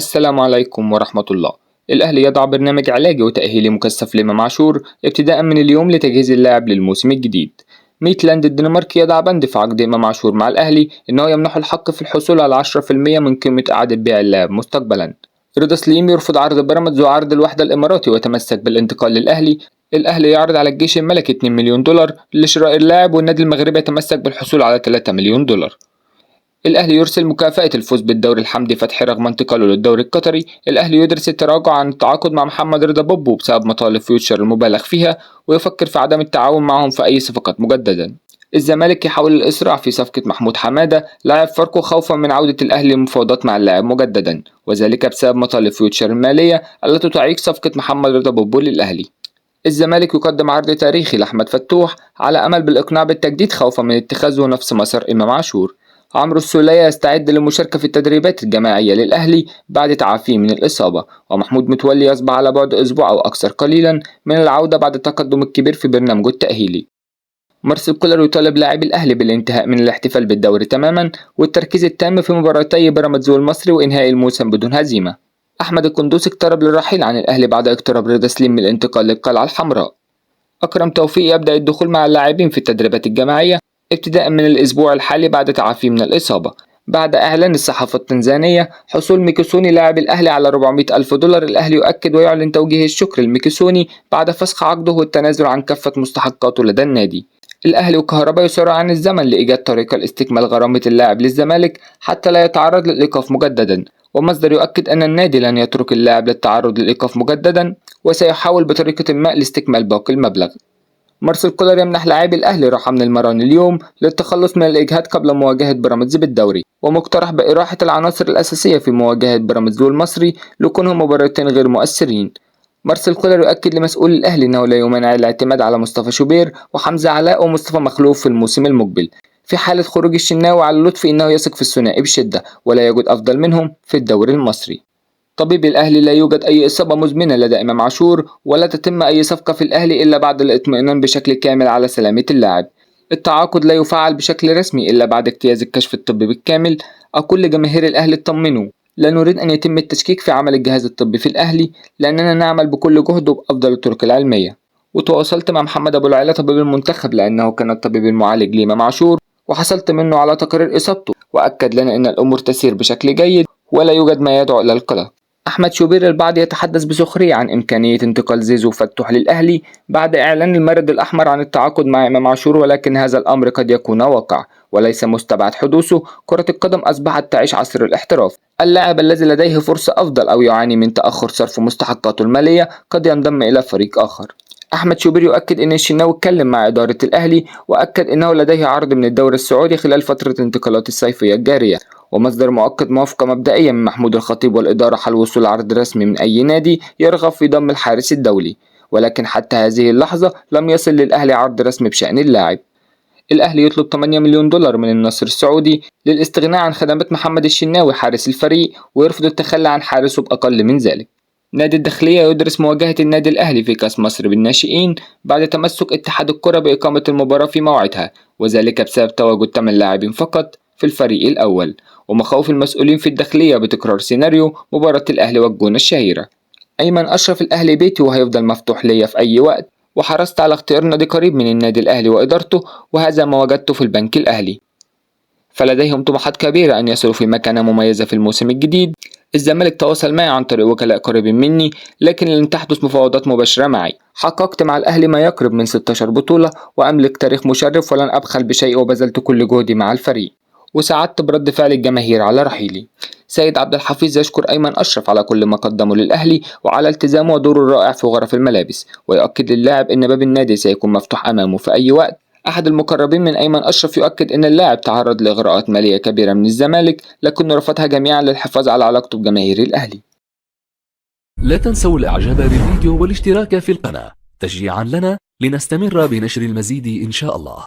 السلام عليكم ورحمة الله. الأهلي يضع برنامج علاجي وتأهيلي مكثف لإمام عاشور ابتداء من اليوم لتجهيز اللاعب للموسم الجديد. ميتلاند الدنماركي يضع بند في عقد إمام عاشور مع الأهلي إنه يمنحه الحق في الحصول على 10% من قيمة إعادة بيع اللاعب مستقبلا. رضا سليم يرفض عرض بيراميدز وعرض الوحدة الإماراتي ويتمسك بالانتقال للأهلي. الأهلي يعرض على الجيش الملكي 2 مليون دولار لشراء اللاعب، والنادي المغربي يتمسك بالحصول على 3 مليون دولار. الأهلي يرسل مكافأة الفوز بالدوري لحمدي فتحي رغم انتقاله للدوري القطري. الأهلي يدرس التراجع عن التعاقد مع محمد رضا بوبو بسبب مطالب فيوتشر المبالغ فيها، ويفكر في عدم التعاون معهم في أي صفقات مجددا. الزمالك يحاول الإسراع في صفقة محمود حمادة لاعب فاركو خوفا من عودة الأهلي للمفاوضات مع اللاعب مجددا، وذلك بسبب مطالب فيوتشر المالية التي تعيق صفقة محمد رضا بوبو للأهلي. الزمالك يقدم عرض تاريخي لأحمد فتوح على أمل بالإقناع بالتجديد خوفا من اتخاذه نفس مسار إمام عاشور. عمرو السولية يستعد للمشاركة في التدريبات الجماعية للأهلي بعد تعافيه من الإصابة، ومحمود متولي يصبح على بعد أسبوع أو أكثر قليلا من العودة بعد التقدم الكبير في برنامجه التأهيلي. مارسيل كولر يطالب لاعبي الأهلي بالانتهاء من الاحتفال بالدوري تماما والتركيز التام في مباراتي بيراميدز والمصري وإنهاء الموسم بدون هزيمة. أحمد القندوسي اقترب للرحيل عن الأهلي بعد اقتراب رضا سليم من الانتقال للقلعة الحمراء. أكرم توفيق يبدأ الدخول مع اللاعبين في التدريبات الجماعية ابتداء من الأسبوع الحالي بعد تعافيه من الإصابة، بعد إعلان الصحافة التنزانية حصول ميكيسوني لاعب الأهلي على 400 ألف دولار. الأهلي يؤكد ويعلن توجيه الشكر لميكيسوني بعد فسخ عقده والتنازل عن كافة مستحقاته لدى النادي. الأهلي وكهربا يسارع عن الزمن لإيجاد طريقة لاستكمال غرامة اللاعب للزمالك حتى لا يتعرض للإيقاف مجددا، ومصدر يؤكد أن النادي لن يترك اللاعب للتعرض للإيقاف مجددا وسيحاول بطريقة ما لاستكمال باقي المبلغ. مارسيل كولر يمنح لاعبي الأهلي راحة من المران اليوم للتخلص من الإجهاد قبل مواجهة بيراميدز بالدوري، ومقترح بإراحة العناصر الأساسية في مواجهة بيراميدز والمصري لكونهم مباراتين غير مؤثرين. مارسيل كولر يؤكد لمسؤول الأهلي أنه لا يمانع الاعتماد على مصطفى شوبير وحمزة علاء ومصطفى مخلوف في الموسم المقبل في حالة خروج الشناوي على لطفي، إنه يثق في الثنائي بشدة ولا يوجد أفضل منهم في الدوري المصري. طبيب الأهلي لا يوجد أي إصابة مزمنة لدى إمام عاشور ولا تتم أي صفقة في الأهلي إلا بعد الاطمئنان بشكل كامل على سلامة اللاعب. التعاقد لا يفعل بشكل رسمي إلا بعد اجتياز الكشف الطبي بالكامل. أقول لجماهير الأهلي اطمنوا، لا نريد أن يتم التشكيك في عمل الجهاز الطبي في الأهلي لأننا نعمل بكل جهد وبأفضل الطرق العلمية. وتواصلت مع محمد أبو العلا طبيب المنتخب لأنه كان الطبيب المعالج لإمام عاشور، وحصلت منه على تقرير إصابته وأكد لنا أن الأمور تسير بشكل جيد ولا يوجد ما يدعو إلى القلق. أحمد شوبير البعض يتحدث بسخرية عن إمكانية انتقال زيزو فتوح للأهلي بعد إعلان المارد الأحمر عن التعاقد مع إمام عاشور، ولكن هذا الأمر قد يكون واقع وليس مستبعد حدوثه. كرة القدم أصبحت تعيش عصر الاحتراف. اللاعب الذي لديه فرصة أفضل أو يعاني من تأخر صرف مستحقاته المالية قد ينضم إلى فريق آخر. أحمد شوبير يؤكد أن الشناوي اتكلم مع إدارة الأهلي وأكد أنه لديه عرض من الدوري السعودي خلال فترة الانتقالات الصيفية الجارية، ومصدر مؤكد موافقة مبدئية من محمود الخطيب والإدارة حال وصول عرض رسمي من أي نادي يرغب في ضم الحارس الدولي، ولكن حتى هذه اللحظة لم يصل للأهلي عرض رسمي بشأن اللاعب. الأهلي يطلب 8 مليون دولار من النصر السعودي للاستغناء عن خدمات محمد الشناوي حارس الفريق، ويرفض التخلي عن حارسه بأقل من ذلك. نادي الداخلية يدرس مواجهة النادي الأهلي في كأس مصر بالناشئين بعد تمسك اتحاد الكرة بإقامة المباراة في موعدها، وذلك بسبب تواجد 8 لاعبين فقط في الفريق الأول، ومخاوف المسؤولين في الداخلية بتكرار سيناريو مباراة الأهلي والجونة الشهيرة. أيمن أشرف الأهلي بيتي وهيفضل مفتوح ليا في أي وقت، وحرصت على اختيار نادي قريب من النادي الأهلي وإدارته، وهذا ما وجدته في البنك الأهلي. فلديهم طموحات كبيرة أن يصلوا في مكانة مميزة في الموسم الجديد. الزمالك تواصل معي عن طريق وكلاء قريبين مني لكن لم تحدث مفاوضات مباشرة معي. حققت مع الأهلي ما يقرب من 16 بطولة وأملك تاريخ مشرف ولن أبخل بشيء، وبذلت كل جهدي مع الفريق وسعدت برد فعل الجماهير على رحيلي. سيد عبد الحفيظ يشكر أيمن أشرف على كل ما قدمه للأهلي وعلى التزامه ودوره الرائع في غرف الملابس، ويؤكد للاعب أن باب النادي سيكون مفتوح أمامه في أي وقت. أحد المقربين من أيمن أشرف يؤكد أن اللاعب تعرض لإغراءات مالية كبيرة من الزمالك لكن رفضها جميعا للحفاظ على علاقته بجماهير الأهلي. لا تنسوا الإعجاب بالفيديو والاشتراك في القناة تشجيعا لنا لنستمر بنشر المزيد إن شاء الله.